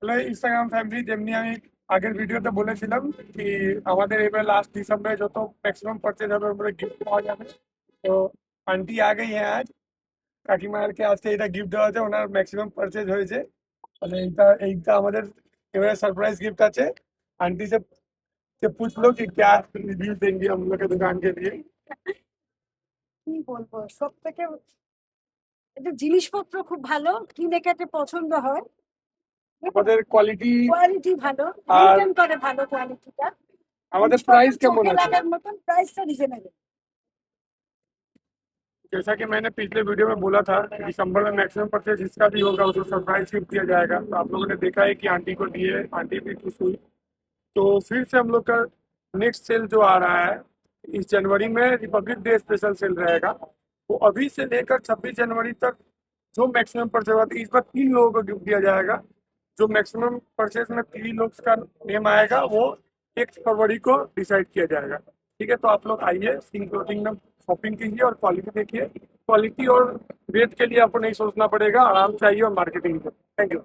Hello Instagram family, যেমনি আমি আগের ভিডিওতে বলেছিলাম কি আমাদের এবার লাস্ট ডিসেম্বরে যত ম্যাক্সিমাম পারচেজ হবে ওপরে গিফট পাওয়া যাবে। তো আন্টি आ गई हैं आज। কাকিমারকে আজকে এটা গিফট দেওয়া আছে, ওনার ম্যাক্সিমাম পারচেজ হয়েছে। মানে এইটা আমাদের এবারে सरप्राइज गिफ्ट আছে। आंटी से पूछ लो कि क्या रिव्यू देंगे हम लोग के दुकान के लिए। কি বলবো, সব থেকে এদের জিনিসপত্র খুব ভালো, কিনে কেটে পছন্দ হয়, আমাদের কোয়ালিটি কোয়ালিটি ভালো, আর মেনটেন করে ভালো কোয়ালিটিটা। আমাদের জিনিসপত্র প্রাইস কেমন চোখে আছে। লাগার মতন, প্রাইসটা রিজনেবল। जैसा कि मैंने पिछले वीडियो में बोला था कि दिसंबर में मैक्सिमम परचेज जिसका भी होगा उसको सरप्राइज गिफ्ट दिया जाएगा। तो आप लोगों ने देखा है कि आंटी को दिए, आंटी भी खुश हुई। तो फिर से हम लोग का नेक्स्ट सेल जो आ रहा है इस जनवरी में, रिपब्लिक डे स्पेशल सेल रहेगा। तो अभी से लेकर 26 जनवरी तक जो मैक्सिमम परचेज होगा, इस बार 3 लोगों को गिफ्ट दिया जाएगा। जो मैक्सिमम परचेज में 3 लोग का नेम आएगा वो 1 फरवरी को डिसाइड किया जाएगा। ठीक है, तो आप लोग आइए, सिंह क्लोथिंग में शॉपिंग कीजिए और क्वालिटी देखिए। क्वालिटी और रेट के लिए आपको नहीं सोचना पड़ेगा, आराम से आइए और मार्केटिंग करिए। Thank you.